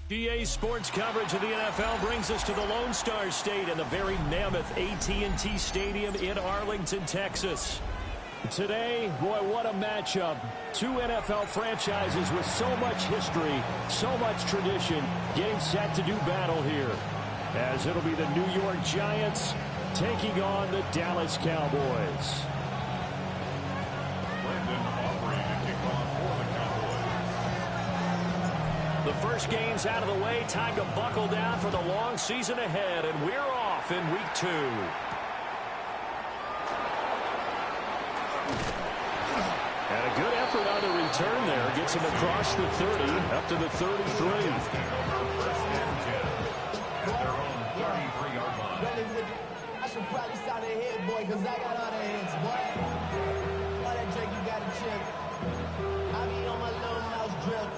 GA Sports coverage of the NFL brings us to the Lone Star State and the very mammoth AT&T Stadium in Arlington, Texas. Today, boy, what a matchup. Two NFL franchises with so much history, so much tradition, getting set to do battle here. As it'll be the New York Giants taking on the Dallas Cowboys. The first game's out of the way. Time to buckle down for the long season ahead, and we're off in week 2. And a good effort on the return there. Gets him across the 30, up to the 33. I should probably sign a head, boy, because I got all the heads, boy. All that drink you got to check. I be on my little mouse drip.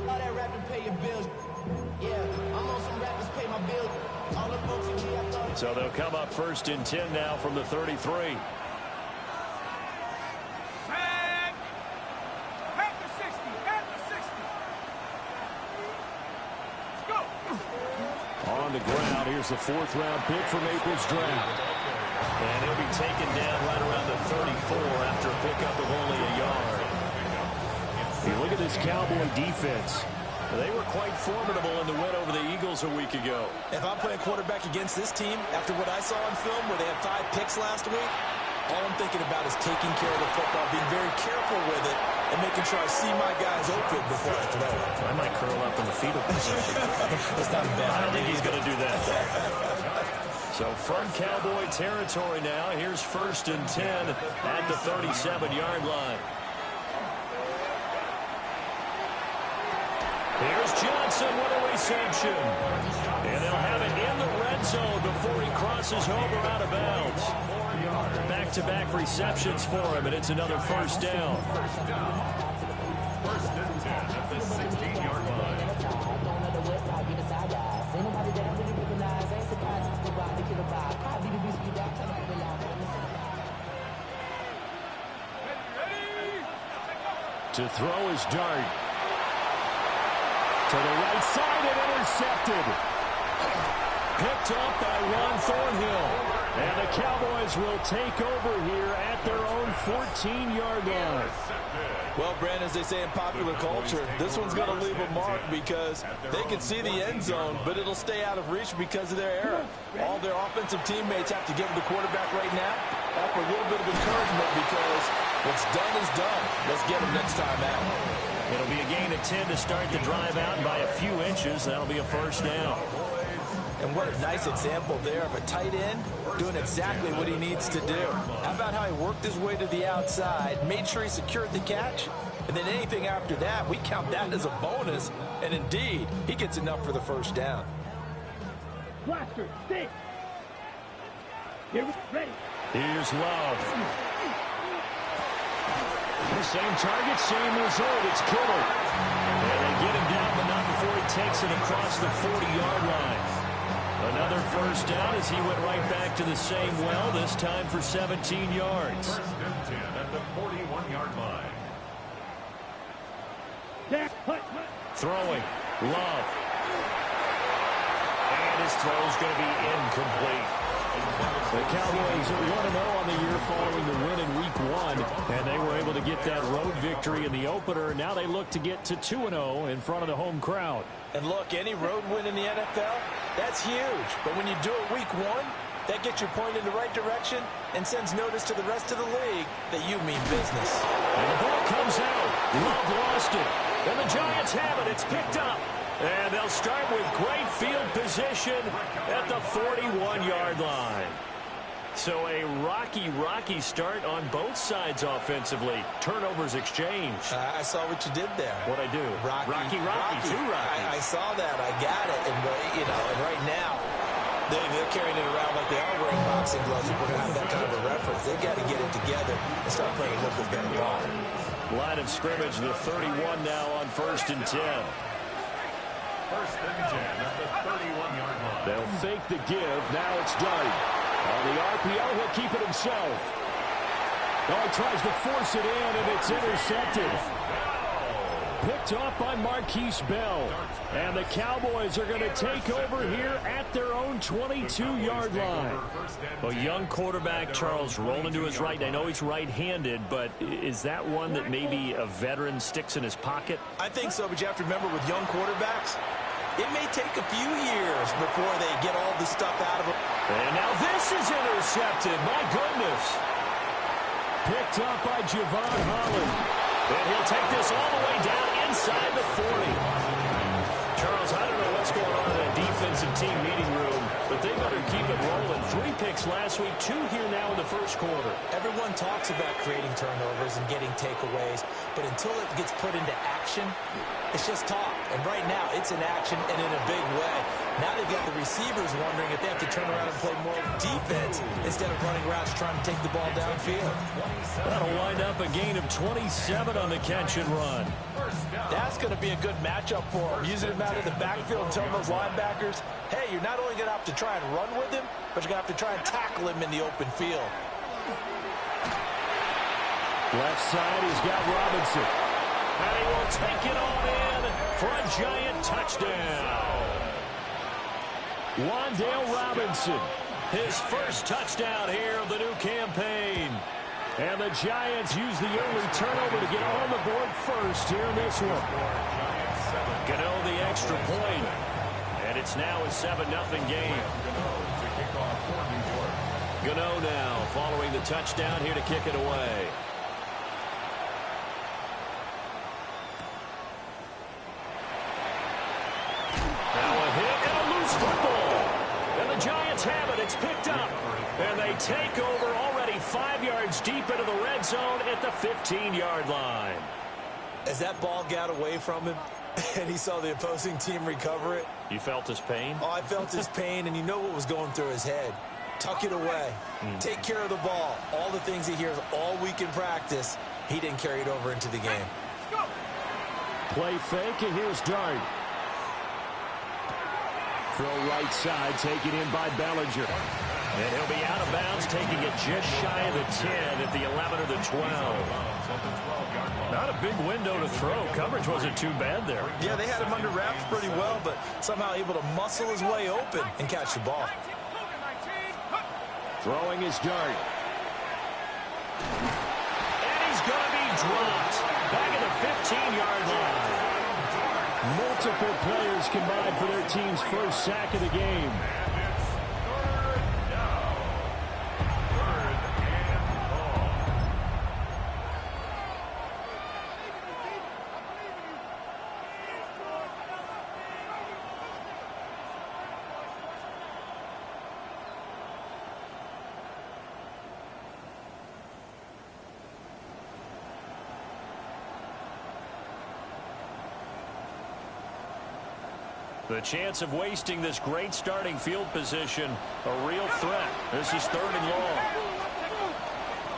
All that rapping pay your bills. Yeah, I'm on some rappers pay my bills. All the folks in me, I thought. So they'll come up first and 10 now from the 33. On the ground, here's the 4th-round pick from April's draft. And he'll be taken down right around the 34 after a pickup of only a yard. You look at this Cowboy defense. They were quite formidable in the win over the Eagles a week ago. If I'm playing quarterback against this team, after what I saw on film where they had 5 picks last week, all I'm thinking about is taking care of the football, being very careful with it, and making sure I see my guys open before I throw it. I might curl up in the fetal position. It's not bad. I don't think he's going to do that. So from Cowboy territory now, here's 1st and 10 at the 37-yard line. Here's Johnson with a reception. And they'll have it in the red zone before he crosses over out of bounds. Back-to-back receptions for him, and it's another first down. First and 10 at the 16-yard line. To throw his dart. To the right side and intercepted. Picked up by Ron Thornhill. And the Cowboys will take over here at their own 14-yard line. Well, Brandon, as they say in popular culture, this one's going to leave a mark because they can see the end zone, but it'll stay out of reach because of their error. All their offensive teammates have to give the quarterback right now offer a little bit of encouragement because what's done is done. Let's get him next time out. It'll be a gain of 10 to start the drive out by a few inches. That'll be a first down. And what a nice example there of a tight end doing exactly what he needs to do. How about how he worked his way to the outside, made sure he secured the catch, and then anything after that, we count that as a bonus. And indeed, he gets enough for the first down. Blaster, stay. Here we ready. Here's Love. Same target, same result. It's Killer. And they get him down, but not before he takes it across the 40-yard line. Another first down as he went right back to the same well, this time for 17 yards. First and 10 at the 41-yard line. Throwing. Love. And his throw's going to be incomplete. The Cowboys 1-0 on the year following the win in Week 1, and they were able to get that road victory in the opener. Now they look to get to 2-0 in front of the home crowd. And look, any road win in the NFL, that's huge. But when you do it Week 1, that gets your point in the right direction and sends notice to the rest of the league that you mean business. And the ball comes out. Love lost it. And the Giants have it. It's picked up. And they'll start with great field position at the 41-yard line. So a rocky start on both sides offensively. Turnovers exchanged. I saw what you did there. What'd I do? Rocky. Too rocky. I saw that. I got it. And, and right now, they're carrying it around like they are wearing boxing gloves. If we're going to have that kind of a reference, they've got to get it together and start playing a little bit better ball. Line of scrimmage, the 31 now on 1st and 10. First and 10 at the 31-yard line. They'll fake the give. Now it's Dart. On the RPO, he'll keep it himself. Oh, he tries to force it in, and it's intercepted. Picked off by Marquise Bell. And the Cowboys are going to take over here at their own 22-yard line. A young quarterback, Charles, rolling to his right. I know he's right-handed, but is that one that maybe a veteran sticks in his pocket? I think so, but you have to remember with young quarterbacks, it may take a few years before they get all the stuff out of them. And now this is intercepted. My goodness. Picked up by Javon Holland. And he'll take this all the way down inside the 40. Charles, I don't know what's going on in a defensive team meeting room, but they better keep it rolling. 3 picks last week, 2 here now in the first quarter. Everyone talks about creating turnovers and getting takeaways, but until it gets put into action, it's just talk. And right now, it's in action and in a big way. Now they've got the receivers wondering if they have to turn around and play more defense instead of running routes trying to take the ball downfield. That'll wind up a gain of 27 on the catch and run. That's going to be a good matchup for him. Using him out of the backfield, telling those linebackers, hey, you're not only going to have to try and run with him, but you're going to have to try and tackle him in the open field. Left side, he's got Robinson. And he will take it on in for a giant touchdown. Wan'Dale Robinson, his first touchdown here of the new campaign. And the Giants use the early turnover to get on the board first here in this one. Gano the extra point. And it's now a 7-0 game. Gano now following the touchdown here to kick it away. Now a hit and a loose football. And the Giants have it. It's picked up. And they take over already 5 yards deep into the red zone at the 15-yard line. As that ball got away from him and he saw the opposing team recover it. You felt his pain? Oh, I felt his pain, and you know what was going through his head. Tuck it away. Take care of the ball. All the things he hears all week in practice, he didn't carry it over into the game. Play fake, and here's Dart. Throw right side, taken in by Bellinger. And he'll be out of bounds, taking it just shy of the 10 at the 11 or the 12. Not a big window to throw. Coverage wasn't too bad there. Yeah, they had him under wraps pretty well, but somehow able to muscle his way open and catch the ball. Throwing his Dart. And he's going to be dropped. Back at the 15-yard line. Multiple players combined for their team's first sack of the game. The chance of wasting this great starting field position, a real threat. This is 3rd and long.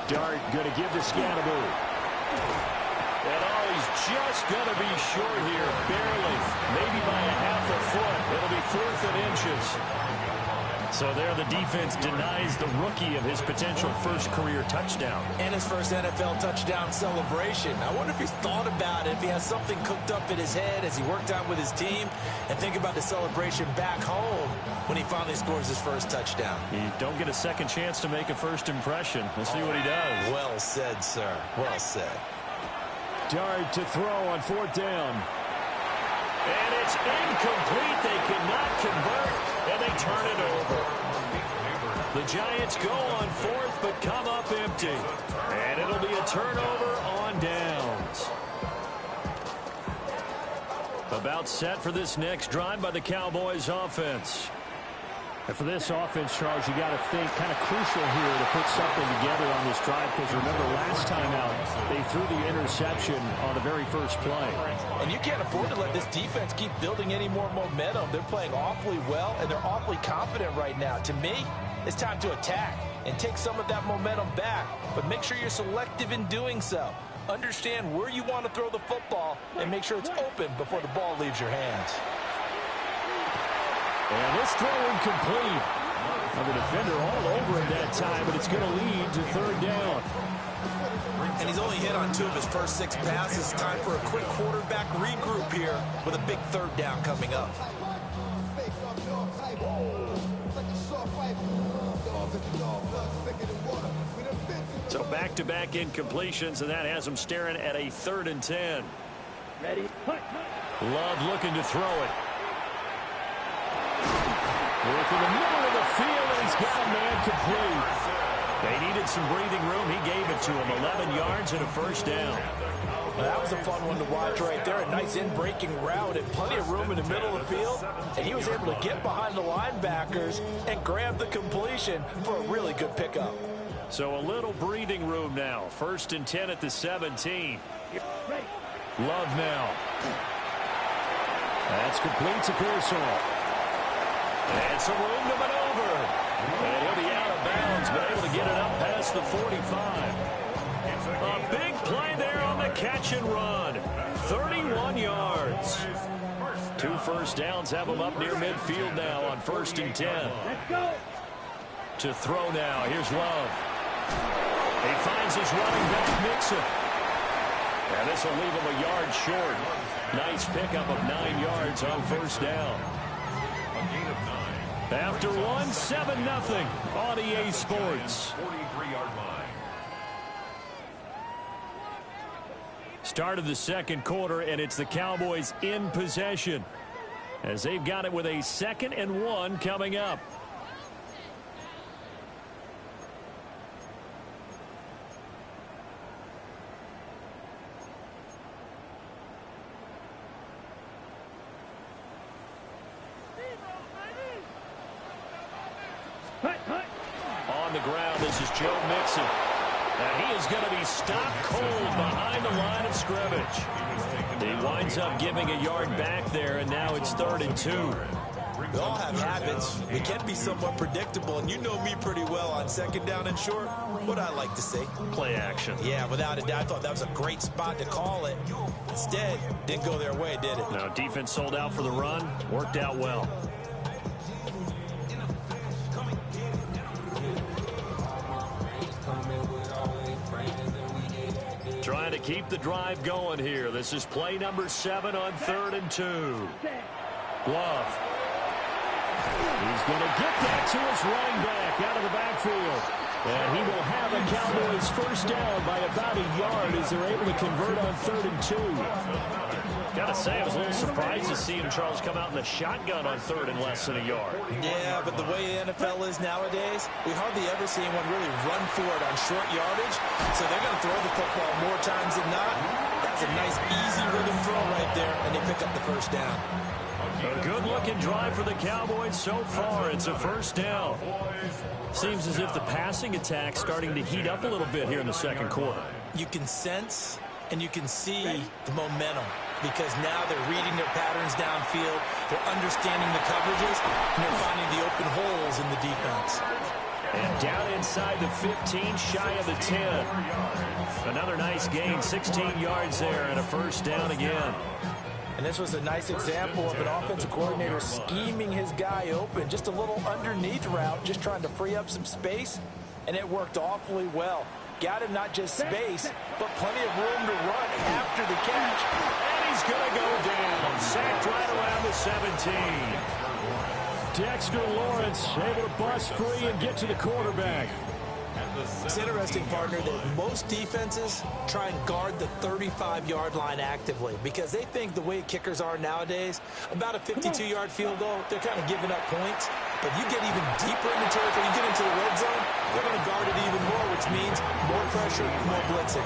Dart going to give to Scatterby. And oh, he's just going to be short here, barely, maybe by a half a foot. It'll be 4th and inches. So there the defense denies the rookie of his potential first career touchdown. And his first NFL touchdown celebration. I wonder if he's thought about it, if he has something cooked up in his head as he worked out with his team, and think about the celebration back home when he finally scores his first touchdown. You don't get a second chance to make a first impression. We'll see what he does. Well said, sir. Well said. Dart to throw on 4th down. And it's incomplete. They could not convert, and they turn it over. The Giants go on 4th, but come up empty. And it'll be a turnover on downs. About set for this next drive by the Cowboys offense. And for this offense, Charles, you got to think kind of crucial here to put something together on this drive, because remember last time out, they threw the interception on the very first play. And you can't afford to let this defense keep building any more momentum. They're playing awfully well, and they're awfully confident right now. To me, it's time to attack and take some of that momentum back, but make sure you're selective in doing so. Understand where you want to throw the football and make sure it's open before the ball leaves your hands. And this throw incomplete. Now the defender all over him that time, but it's going to lead to 3rd down. And he's only hit on 2 of his first 6 passes. Time for a quick quarterback regroup here with a big 3rd down coming up. So back-to-back incompletions, and that has him staring at a 3rd and 10. Ready? Love looking to throw it. Work in the middle of the field, and he's got a man complete. They needed some breathing room. He gave it to him. 11 yards and a 1st down. Well, that was a fun one to watch right there. A nice in-breaking route and plenty of room in the middle of the field. And he was able to get behind the linebackers and grab the completion for a really good pickup. So a little breathing room now. 1st and 10 at the 17. Love now. That's complete to Pearsall. And some room to maneuver. And he'll be out of bounds, but able to get it up past the 45. A big play there on the catch and run. 31 yards. 2 1st downs have him up near midfield now on 1st and 10. Let's go. To throw now. Here's Love. He finds his running back, Mixon. And this will leave him a yard short. Nice pickup of 9 yards on 1st down. After one, 7-0 on EA Sports. 43-yard line. Start of the 2nd quarter, and it's the Cowboys in possession as they've got it with a 2nd and 1 coming up. On the ground, this is Joe Mixon. And he is going to be stopped cold behind the line of scrimmage. He winds up giving a yard back there, and now it's 3rd and 2. We all have habits. We can be somewhat predictable, and you know me pretty well on 2nd down and short. What I like to say. Play action. Yeah, without a doubt. I thought that was a great spot to call it. Instead, didn't go their way, did it? Now, defense sold out for the run. Worked out well. Trying to keep the drive going here. This is play number 7 on 3rd and 2. Love. He's going to get that to his running back out of the backfield. And he will have a Cowboys 1st down by about a yard as they're able to convert on 3rd and 2. Gotta say, I was a little surprised to see him, Charles, come out in the shotgun on 3rd and less than a yard. Yeah, but the way the NFL is nowadays, we hardly ever see anyone really run for it on short yardage. So they're going to throw the football more times than not. That's a nice, easy rhythm throw right there, and they pick up the 1st down. A good-looking drive for the Cowboys so far. It's a 1st down. Seems as if the passing attack's starting to heat up a little bit here in the 2nd quarter. You can sense and you can see the momentum because now they're reading their patterns downfield, they're understanding the coverages, and they're finding the open holes in the defense. And down inside the 15, shy of the 10. Another nice gain, 16 yards there, and a 1st down again. And this was a nice example of an offensive coordinator scheming his guy open. Just a little underneath route, just trying to free up some space, and it worked awfully well. Got him not just space, but plenty of room to run after the catch. And he's going to go down. Sacked right around the 17. Dexter Lawrence able to bust free and get to the quarterback. It's interesting, partner, that most defenses try and guard the 35-yard line actively because they think the way kickers are nowadays, about a 52-yard field goal, they're kind of giving up points. But you get even deeper in the territory, you get into the red zone, they're going to guard it even more, which means more pressure, more blitzing.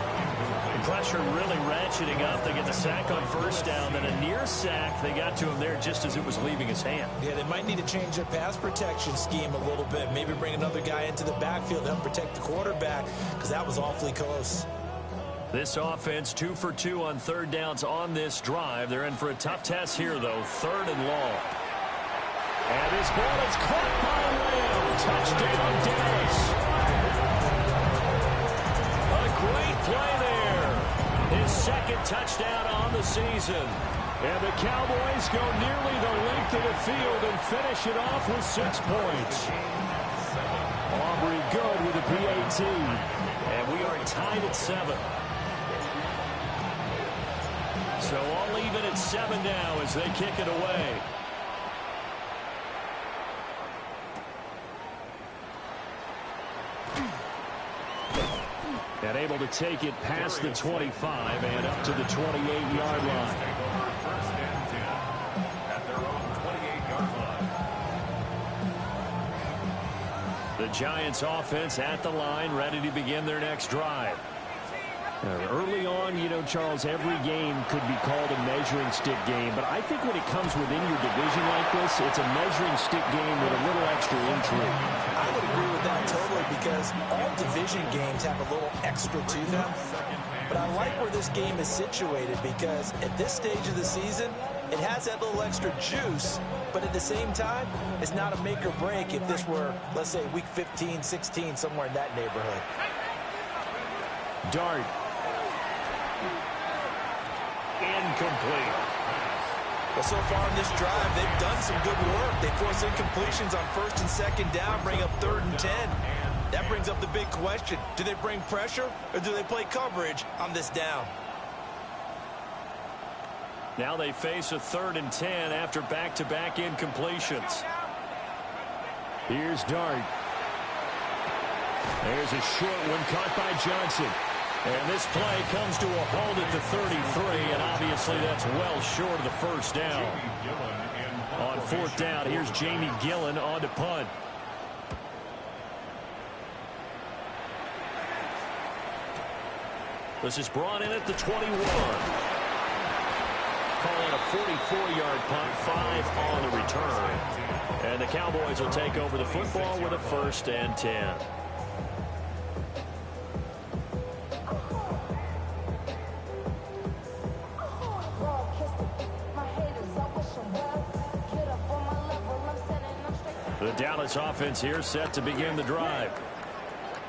The pressure really ratcheting up. They get the sack on 1st down, then a near sack. They got to him there just as it was leaving his hand. Yeah, they might need to change their pass protection scheme a little bit. Maybe bring another guy into the backfield to help protect the quarterback because that was awfully close. This offense 2 for 2 on 3rd downs on this drive. They're in for a tough test here, though. 3rd and long. And this ball is caught by Lamb. Touchdown, Dallas. A great play there. His 2nd touchdown on the season. And the Cowboys go nearly the length of the field and finish it off with 6 points. Aubrey Good with a PAT. And we are tied at 7. So all even at 7 now as they kick it away. And able to take it past the 25 and up to the 28-yard line. First and 10 at their own 28-yard line. The Giants offense at the line, ready to begin their next drive. Early on, you know, Charles, every game could be called a measuring stick game, but I think when it comes within your division like this, it's a measuring stick game with a little extra intrigue. I would agree with that totally, because all division games have a little extra to them. But I like where this game is situated, because at this stage of the season, it has that little extra juice, but at the same time, it's not a make or break if this were, let's say, week 15, 16, somewhere in that neighborhood. Dart. Incomplete. Well, so far in this drive, they've done some good work. They force incompletions on 1st and 2nd down, bring up 3rd and 10. That brings up the big question. Do they bring pressure, or do they play coverage on this down? Now they face a 3rd and 10 after back-to-back incompletions. Here's Dart. There's a short one caught by Johnson. And this play comes to a halt at the 33, and obviously that's well short of the first down. On 4th down, here's Jamie Gillen on to punt. This is brought in at the 21. Call it a 44-yard punt, 5 on the return. And the Cowboys will take over the football with a 1st and 10. The Dallas offense here set to begin the drive.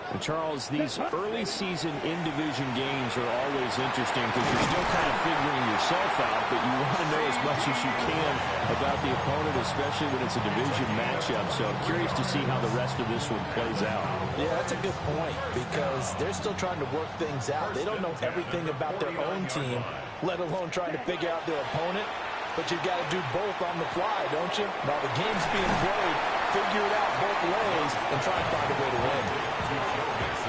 And Charles, these early season in-division games are always interesting because you're still kind of figuring yourself out, but you want to know as much as you can about the opponent, especially when it's a division matchup. So I'm curious to see how the rest of this one plays out. Yeah, that's a good point, because they're still trying to work things out. They don't know everything about their own team, let alone trying to figure out their opponent. But you've got to do both on the fly, don't you? While the game's being played, figure it out both ways and try and find a way to win.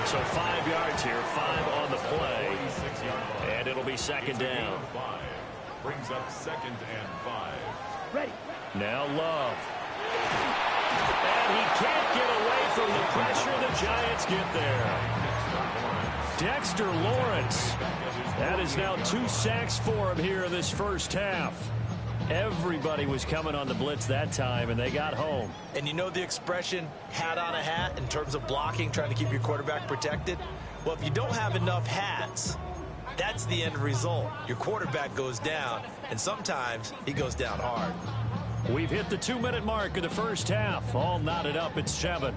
So 5 yards here, 5 on the play, and it'll be 2nd down. Brings up 2nd and 5. Ready. Now Love. And he can't get away from the pressure. The Giants get there. Dexter Lawrence. That is now 2 sacks for him here in this first half. Everybody was coming on the blitz that time, and they got home. And you know the expression, hat on a hat, in terms of blocking, trying to keep your quarterback protected? Well, if you don't have enough hats, that's the end result. Your quarterback goes down, and sometimes he goes down hard. We've hit the 2-minute mark of the first half. All knotted up at 7.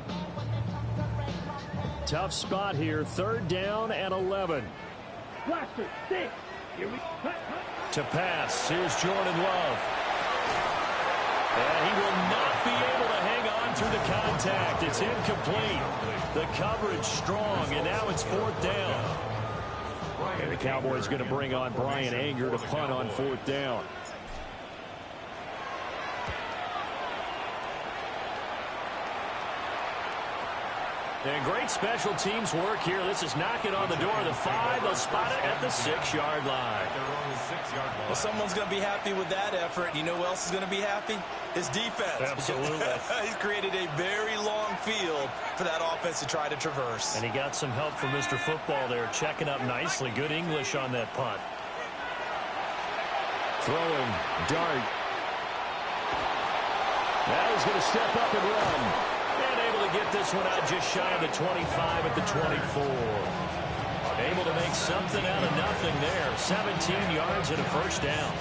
Tough spot here, 3rd down and 11. Blaster, stick. Here we go. To pass, here's Jordan Love. And he will not be able to hang on through the contact. It's incomplete. The coverage strong, and now it's 4th down. And the Cowboys going to bring on Brian Anger to punt on 4th down. And great special teams work here. This is knocking on the door of the 5. They'll spot it at the 6-yard line. Well, someone's going to be happy with that effort. You know who else is going to be happy? His defense. Absolutely. He's created a very long field for that offense to try to traverse. And he got some help from Mr. Football there, checking up nicely. Good English on that punt. Throwing, Dart. Now he's going to step up and run. And able to get this one out just shy of the 25 at the 24. Able to make something out of nothing there. 17 yards and a 1st down.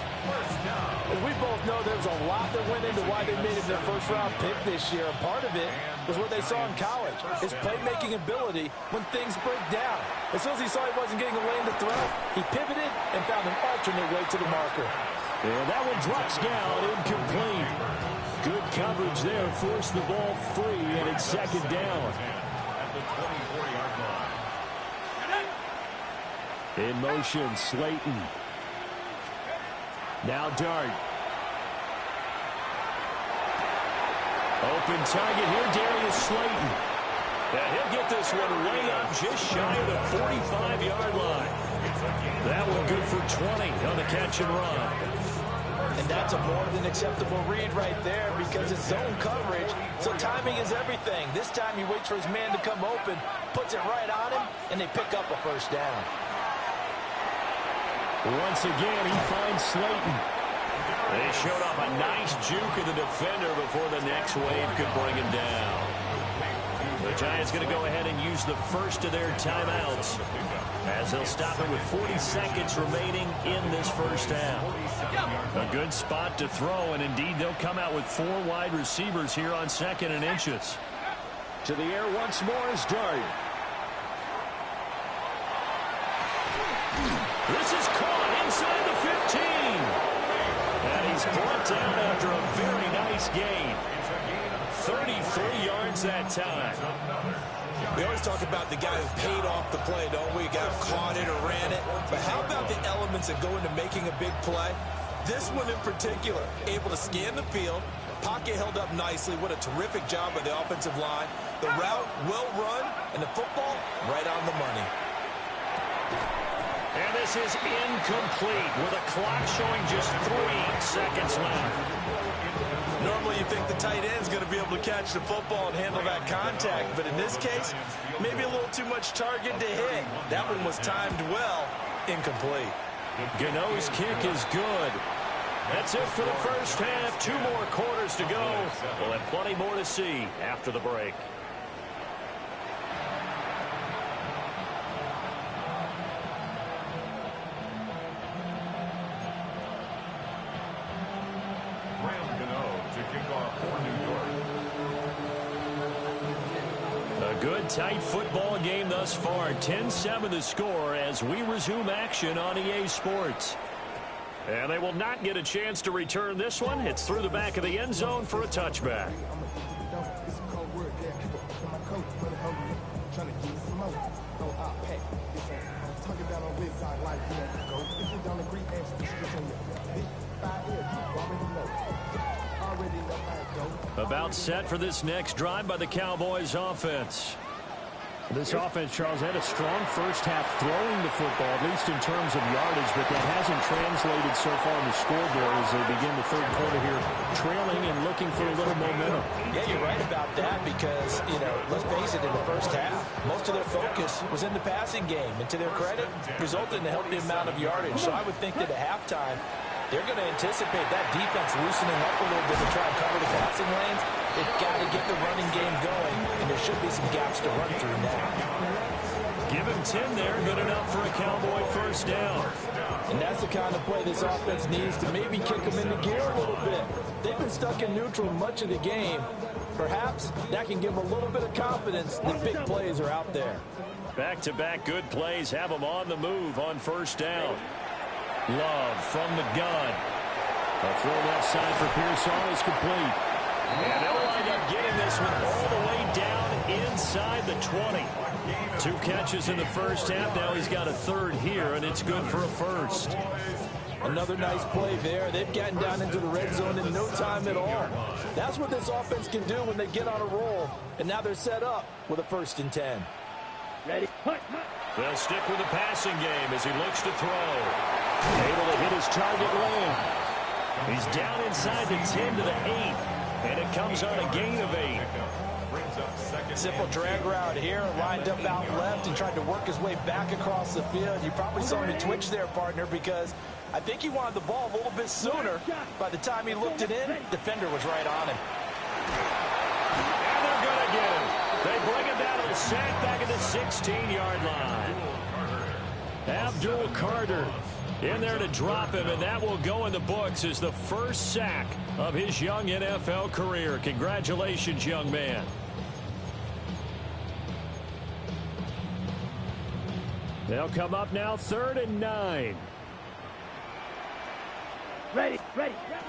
As we both know, there's a lot that went into why they made it their first-round pick this year. Part of it was what they saw in college, his playmaking ability when things break down. As soon as he saw he wasn't getting a lane to throw, he pivoted and found an alternate way to the marker. And that one drops down, incomplete. Good coverage there, forced the ball free, and it's 2nd down. At the 24-yard line. In motion, Slayton. Now Dart. Open target here, Darius Slayton. And he'll get this one way up just shy of the 45-yard line. That one good for 20 on the catch and run. And that's a more than acceptable read right there because it's zone coverage, so timing is everything. This time he waits for his man to come open, puts it right on him, and they pick up a first down. Once again, he finds Slayton. They showed off a nice juke of the defender before the next wave could bring him down. The Giants going to go ahead and use the first of their timeouts as they'll stop it with 40 seconds remaining in this first half. A good spot to throw, and indeed they'll come out with 4 wide receivers here on 2nd and inches. To the air once more is Dart. This is caught inside the 15. And he's brought down after a very nice gain. 33 yards that time. We always talk about the guy who paid off the play, don't we? A guy who caught it or ran it. But how about the elements that go into making a big play? This one in particular, able to scan the field, pocket held up nicely. What a terrific job by the offensive line. The route well run, and the football right on the money. And this is incomplete with a clock showing just 3 seconds left. Normally you think the tight end's going to be able to catch the football and handle that contact, but in this case, maybe a little too much target to hit. That one was timed well, incomplete. Gano's kick is good. That's it for the first half. 2 more quarters to go. We'll have plenty more to see after the break. Good tight football game thus far. 10-7 the score as we resume action on EA Sports. And they will not get a chance to return this one. It's through the back of the end zone for a touchback. About set for this next drive by the Cowboys offense. This offense, Charles, had a strong first half throwing the football, at least in terms of yardage, but that hasn't translated so far on the scoreboard as they begin the third quarter here, trailing and looking for a little momentum. Yeah, you're right about that because, let's face it, in the first half, most of their focus was in the passing game, and to their credit, resulted in a healthy amount of yardage. So I would think that at halftime, they're going to anticipate that defense loosening up a little bit to try and cover the passing lanes. They've got to get the running game going, and there should be some gaps to run through now. Give him 10 there, good enough for a Cowboy first down. And that's the kind of play this offense needs to maybe kick them into gear a little bit. They've been stuck in neutral much of the game. Perhaps that can give them a little bit of confidence that big plays are out there. Back-to-back good plays have them on the move on first down. Love from the gun. A throw left side for Pearsall is complete. And they'll wind up getting this one all the way down inside the 20. 2 catches in the first half. Now he's got a third here, and it's good for a first. Another nice play there. They've gotten down into the red zone in no time at all. That's what this offense can do when they get on a roll. And now they're set up with a 1st and 10. Ready? They'll stick with the passing game as he looks to throw. Able to hit his target lane. He's down inside the 10 to the 8. And it comes on a gain of 8. Simple drag route here, lined up out left and tried to work his way back across the field. You probably saw me twitch there, partner, because I think he wanted the ball a little bit sooner. By the time he looked it in, defender was right on him. And they're going to get him. They bring him down to the sack back at the 16-yard line. Abdul Carter in there to drop him, and that will go in the books as the first sack of his young NFL career. Congratulations, young man. They'll come up now 3rd and 9. Ready.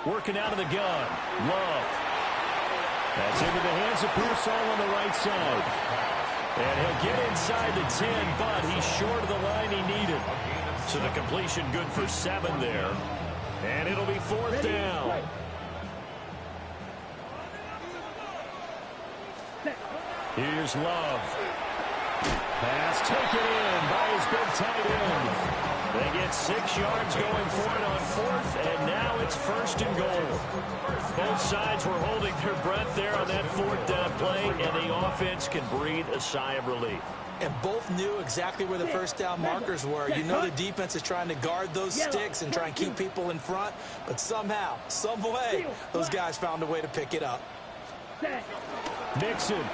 Working out of the gun. Love. That's into the hands of Pearsall on the right side. And he'll get inside the 10, but he's short of the line he needed. So the completion good for 7 there. And it'll be 4th down. Here's Love. Pass taken in by his big tight end. They get 6 yards going for it on 4th, and now it's 1st and goal. Both sides were holding their breath there on that 4th down play, and the offense can breathe a sigh of relief. And both knew exactly where the first down markers were. You know the defense is trying to guard those sticks and try and keep people in front, but somehow, some way, those guys found a way to pick it up. Nixon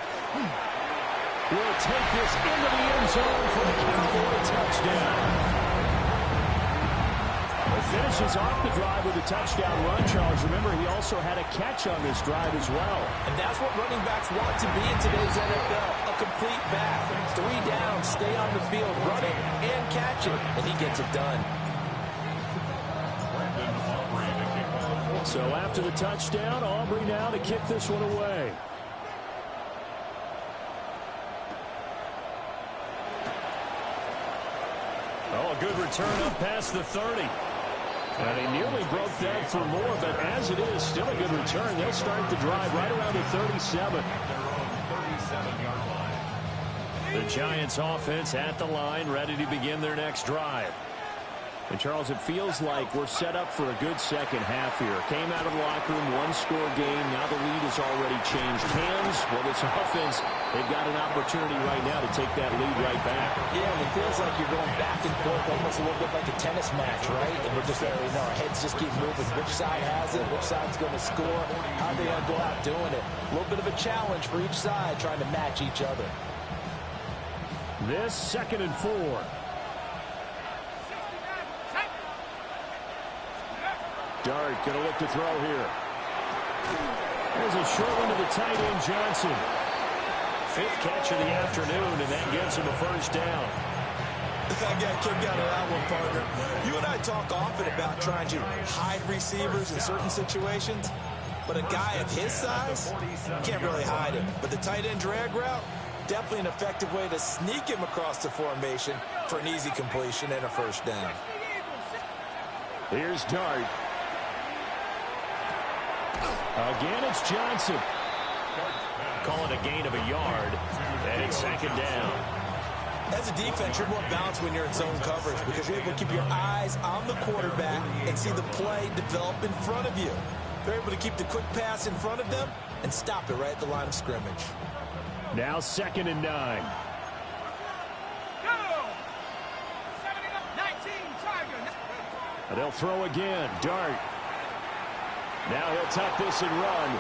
will take this into the end zone for the Cowboy touchdown. He finishes off the drive with a touchdown run, Charles. Remember, he also had a catch on this drive as well. And that's what running backs want to be in today's NFL, a complete back. 3 downs, stay on the field, run it and catch it, and he gets it done. So after the touchdown, Aubrey now to kick this one away. Oh, a good return up past the 30. And he nearly broke that for more, but as it is, still a good return. They'll start the drive right around the 37. The Giants offense at the line, ready to begin their next drive. And, Charles, it feels like we're set up for a good second half here. Came out of the locker room, one-score game. Now the lead has already changed hands. Well, this offense, they've got an opportunity right now to take that lead right back. Yeah, and it feels like you're going back and forth, almost a little bit like a tennis match, right? And we're just, our heads just keep moving. Which side has it? Which side's going to score? How are they going to go out doing it? A little bit of a challenge for each side, trying to match each other. This 2nd and 4. Dart going to look to throw here. There's a short one to the tight end, Johnson. 5th catch of the afternoon, and that gives him a 1st down. I got kicked out of that one, partner. You and I talk often about trying to hide receivers in certain situations, but a guy of his size can't really hide him. But the tight end drag route, definitely an effective way to sneak him across the formation for an easy completion and a 1st down. Here's Dart. Again, it's Johnson. Calling a gain of a yard, and it's 2nd down. As a defense, you're more balanced when you're in zone coverage because you're able to keep your eyes on the quarterback and see the play develop in front of you. They're able to keep the quick pass in front of them and stop it right at the line of scrimmage. Now 2nd and 9. And they'll throw again. Dart. Now he'll tuck this and run.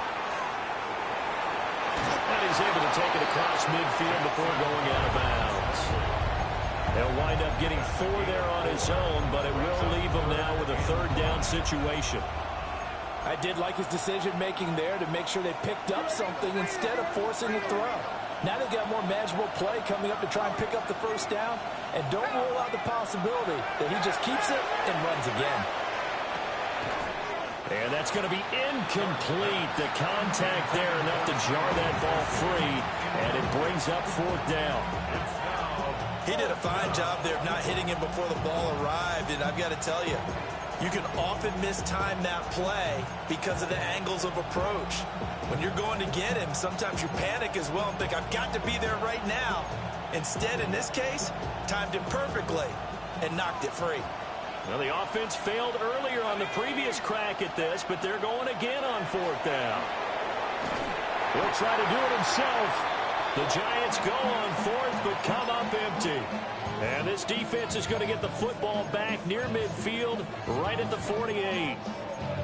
And he's able to take it across midfield before going out of bounds. He'll wind up getting 4 there on his own, but it will leave him now with a 3rd down situation. I did like his decision-making there to make sure they picked up something instead of forcing the throw. Now they've got more manageable play coming up to try and pick up the 1st down, and don't rule out the possibility that he just keeps it and runs again. And that's going to be incomplete. The contact there enough to jar that ball free, and it brings up 4th down. He did a fine job there of not hitting him before the ball arrived, and I've got to tell you, you can often mistime that play because of the angles of approach. When you're going to get him, sometimes you panic as well and think, I've got to be there right now. Instead, in this case, timed it perfectly and knocked it free. Well, the offense failed earlier on the previous crack at this, but they're going again on 4th down. He'll try to do it himself. The Giants go on 4th, but come up empty. And this defense is going to get the football back near midfield, right at the 48.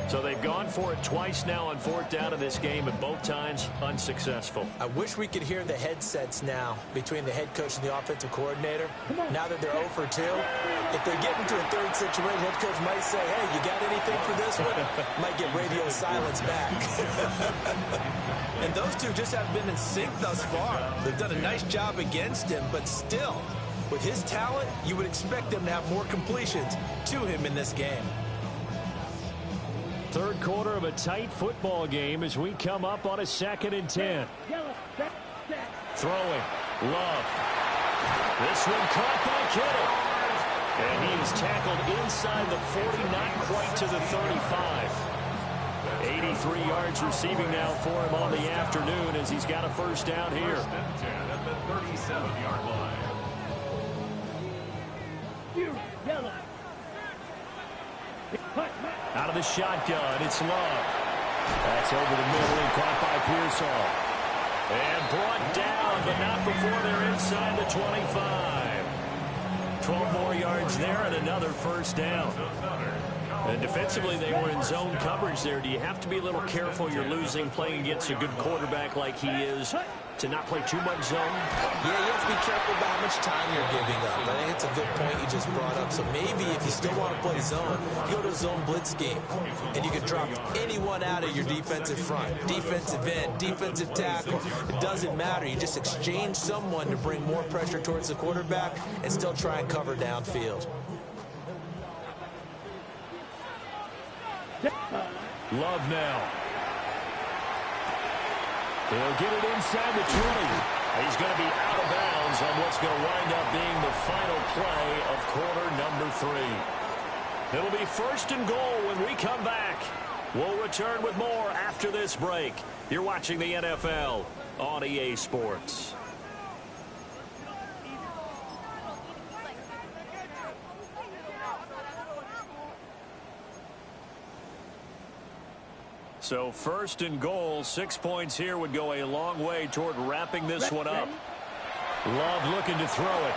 So they've gone for it twice now on 4th down in this game, and both times unsuccessful. I wish we could hear the headsets now between the head coach and the offensive coordinator. Now that they're 0 for 2, if they get into a 3rd situation, head coach might say, hey, you got anything for this one? Might get radio silence back. And those two just haven't been in sync thus far. They've done a nice job against him, but still, with his talent, you would expect them to have more completions to him in this game. 3rd quarter of a tight football game as we come up on a 2nd and 10. Throwing. Love. This one caught by Kittle. And he is tackled inside the 40, not quite to the 35. 83 yards receiving now for him on the afternoon as he's got a first down here. First and 10 at the 37-yard line. Out of the shotgun, it's Love. That's over the middle and caught by Pearsall. And brought down, but not before they're inside the 25. 12 more yards there and another first down. And defensively, they were in zone coverage there. Do you have to be a little careful you're losing playing against a good quarterback like he is to not play too much zone? Yeah, you have to be careful about how much time you're giving up. I think it's a good point you just brought up. So maybe if you still want to play zone, you go to a zone blitz scheme. And you can drop anyone out of your defensive front. Defensive end, defensive tackle. It doesn't matter. You just exchange someone to bring more pressure towards the quarterback and still try and cover downfield. Love now. He'll get it inside the 20. He's going to be out of bounds on what's going to wind up being the final play of quarter number 3. It'll be first and goal when we come back. We'll return with more after this break. You're watching the NFL on EA Sports. So first and goal, 6 points here would go a long way toward wrapping this one up. Love looking to throw it.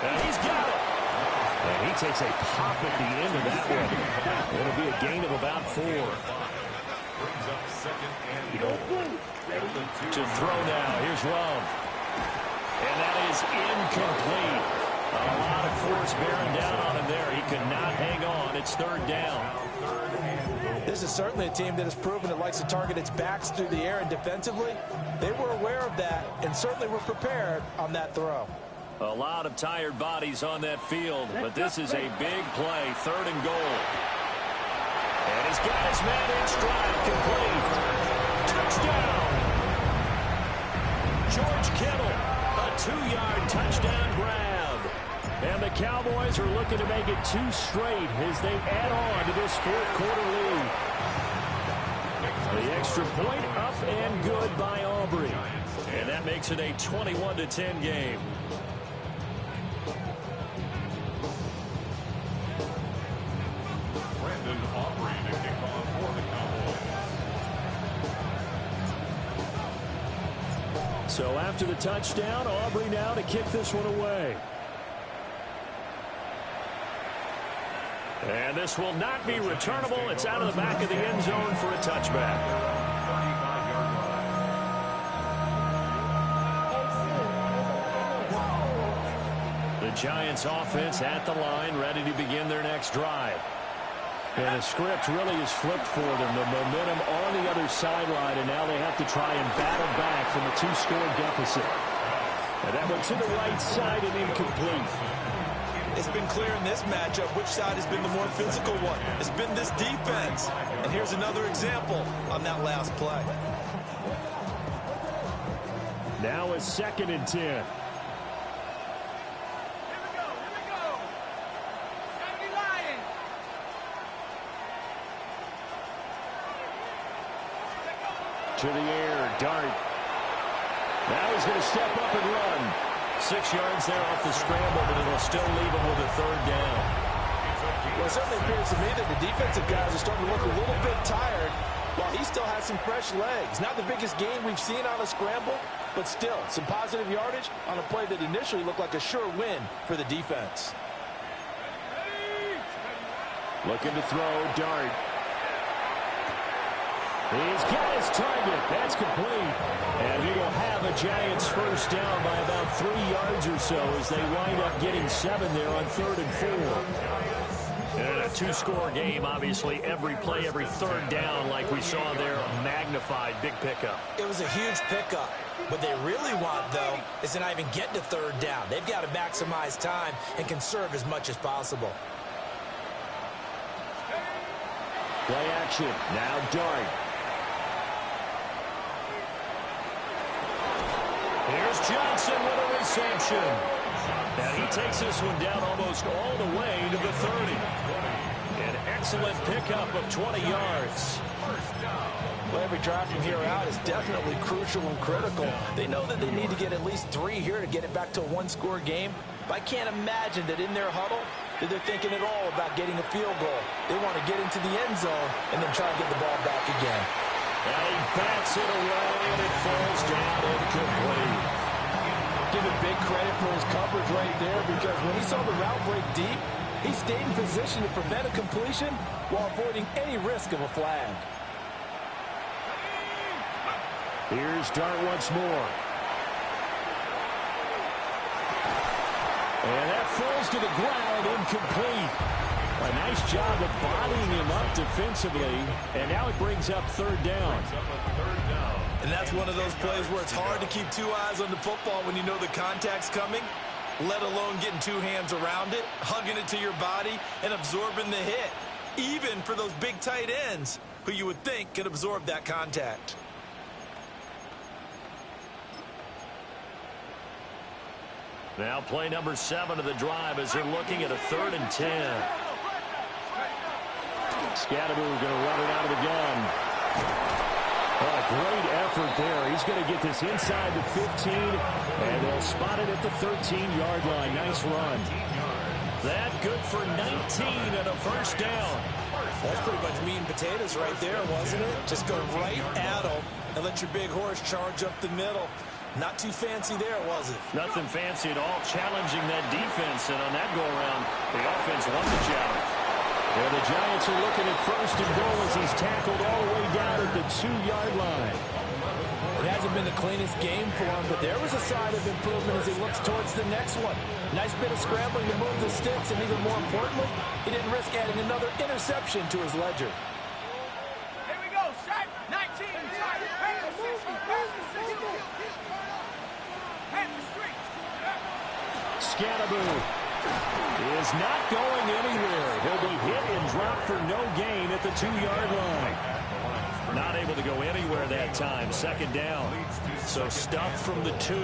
And he's got it. And he takes a pop at the end of that one. It'll be a gain of about 4. To throw now. Here's Love. And that is incomplete. A lot of force bearing down on him there. He could not hang on. It's third down. This is certainly a team that has proven it likes to target its backs through the air, and defensively, they were aware of that and certainly were prepared on that throw. A lot of tired bodies on that field, but this is a big play, third and goal. And he's got his man in stride, complete. Touchdown! George Kittle, a 2-yard touchdown grab. And the Cowboys are looking to make it 2 straight as they add on to this fourth quarter lead. The extra point up and good by Aubrey. And that makes it a 21-10 game. Brandon Aubrey to kick off for the Cowboys. So after the touchdown, Aubrey now to kick this one away. And this will not be returnable. It's out of the back of the end zone for a touchback. The Giants offense at the line, ready to begin their next drive. And the script really is flipped for them. The momentum on the other sideline, and now they have to try and battle back from a 2-score deficit. And that went to the right side and incomplete. It's been clear in this matchup which side has been the more physical one. It's been this defense. And here's another example on that last play. Now a 2nd and 10. To the air, Dart. Now he's going to step up and run. 6 yards there off the scramble, but it'll still leave him with a third down. Well, it certainly appears to me that the defensive guys are starting to look a little bit tired while he still has some fresh legs. Not the biggest gain we've seen on a scramble, but still some positive yardage on a play that initially looked like a sure win for the defense. Looking to throw, Dart. He's got his target. That's complete. And he will have a Giants first down by about 3 yards or so as they wind up getting 7 there on 3rd and 4. And a 2-score game, obviously. Every play, every third down, like we saw there, magnified. Big pickup. It was a huge pickup. What they really want, though, is to not even get to 3rd down. They've got to maximize time and conserve as much as possible. Play action. Now Dart. Here's Johnson with a reception. And he takes this one down almost all the way to the 30. An excellent pickup of 20 yards. Well, every drive from here out is definitely crucial and critical. They know that they need to get at least 3 here to get it back to a one-score game. But I can't imagine that in their huddle that they're thinking at all about getting a field goal. They want to get into the end zone and then try to get the ball back again. And he bats it away, and it falls down incomplete. Give him big credit for his coverage right there, because when he saw the route break deep, he stayed in position to prevent a completion while avoiding any risk of a flag. Here's Dart once more. And that falls to the ground, incomplete. A nice job of bodying him up defensively, and now it brings up third down. And that's one of those plays where it's hard to keep 2 eyes on the football when you know the contact's coming, let alone getting 2 hands around it, hugging it to your body, and absorbing the hit, even for those big tight ends who you would think could absorb that contact. Now play number 7 of the drive as they're looking at a 3rd and 10. Scadaboo going to run it out of the gun. Oh, great effort there. He's going to get this inside the 15, and they'll spot it at the 13-yard line. Nice run. That good for 19 and a first down. That's pretty much meat and potatoes right there, wasn't it? Just go right at them and let your big horse charge up the middle. Not too fancy there, was it? Nothing fancy at all, challenging that defense, and on that go-around, the offense won the challenge. And the Giants are looking at 1st and goal as he's tackled all the way down at the 2-yard line. It hasn't been the cleanest game for him, but there was a sign of improvement as he looks towards the next one. Nice bit of scrambling to move the sticks, and even more importantly, he didn't risk adding another interception to his ledger. Here we go, set, 19, inside, pass the 60, pass the 60. Pass the street. Scadaboo is not going anywhere. He'll be hit and dropped for no gain at the 2-yard line. Not able to go anywhere that time. 2nd down. So stuffed from the 2.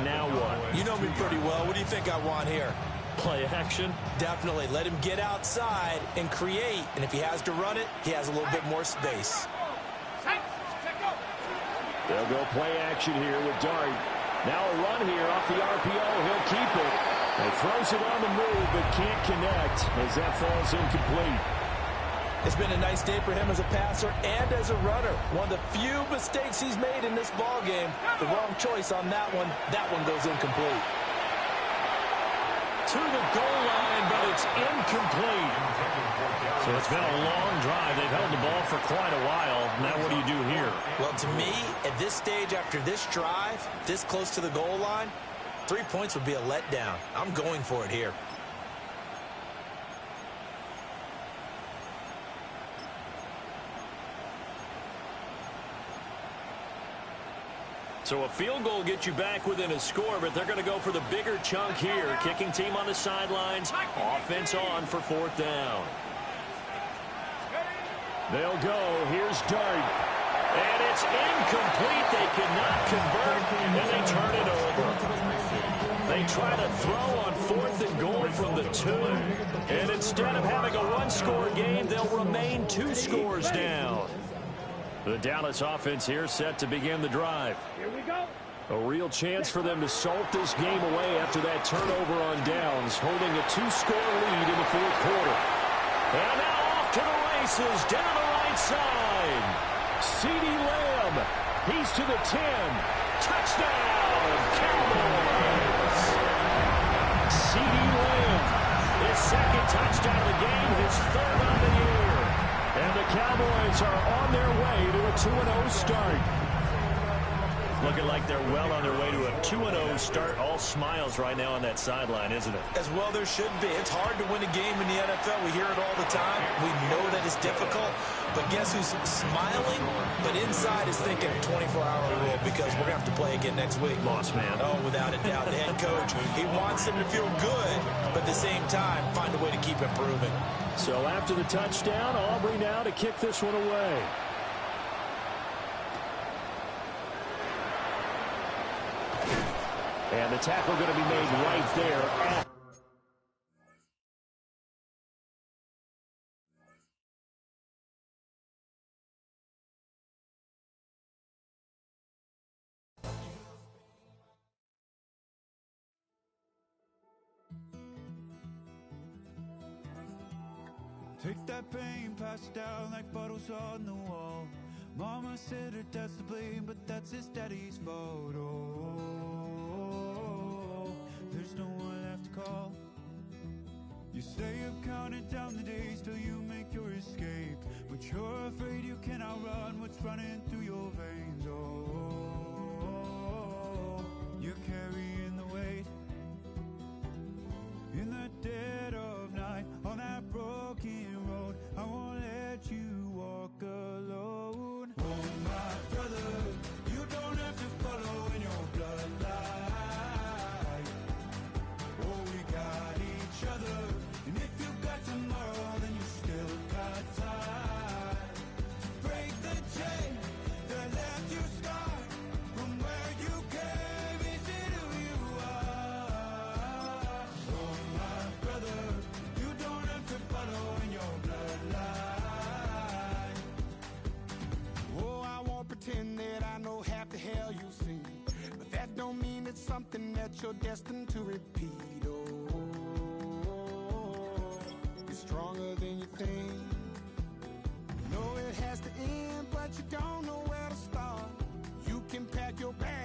Now what? You know me pretty well. What do you think I want here? Play action? Definitely. Let him get outside and create. And if he has to run it, he has a little bit more space. They'll go play action here with Dart. Now a run here off the RPO. He'll keep it. He throws it on the move, but can't connect as that falls incomplete. It's been a nice day for him as a passer and as a runner. One of the few mistakes he's made in this ball game. The wrong choice on that one. That one goes incomplete. To the goal line, but it's incomplete. So it's been a long drive. They've held the ball for quite a while. Now what do you do here? Well, to me, at this stage after this drive, this close to the goal line, 3 points would be a letdown. I'm going for it here. So a field goal gets you back within a score, but they're going to go for the bigger chunk here. Kicking team on the sidelines. Offense on for 4th down. They'll go. Here's Dart. And it's incomplete. They cannot convert, and they turn it over. They try to throw on 4th and goal from the 2. And instead of having a one-score game, they'll remain 2 scores down. The Dallas offense here set to begin the drive. Here we go. A real chance for them to salt this game away after that turnover on downs, holding a 2-score lead in the 4th quarter. And now off to the races, down the right side. CeeDee Lamb, he's to the 10. Touchdown, Cowboys. CeeDee Lamb, his 2nd touchdown of the game, his 3rd on the year. And the Cowboys are on their way to a 2-0 start. Looking like they're well on their way to a 2-0 start. All smiles right now on that sideline, isn't it? As well there should be. It's hard to win a game in the NFL. We hear it all the time. We know that it's difficult. But guess who's smiling? But inside is thinking 24-hour rule, because we're going to have to play again next week. Boss man. Oh, without a doubt. The head coach, he wants them to feel good, but at the same time, find a way to keep improving. So after the touchdown, Aubrey now to kick this one away. And the tackle going to be made right there at Take that pain, pass it down like bottles on the wall. Mama said her dad's to blame, but that's his daddy's fault. Oh, there's no one left to call. You stay up counting down the days till you make your escape, but you're afraid you cannot run what's running through your veins. Oh, you're carrying the weight in the dead of night on that broken road. I won't let you walk alone. Oh, my brother, you don't have to follow in your bloodline. Oh, we got each other, and if you got tomorrow, then you still got time to break the chain that left you scarred from where you came into who you are. Oh, my brother, you don't have to follow in your bloodline. Oh, I won't pretend that I know half the hell you've seen, but that don't mean it's something that you're destined to repeat. Oh, you're stronger than you think. You know it has to end, but you don't know where to start. You can pack your bags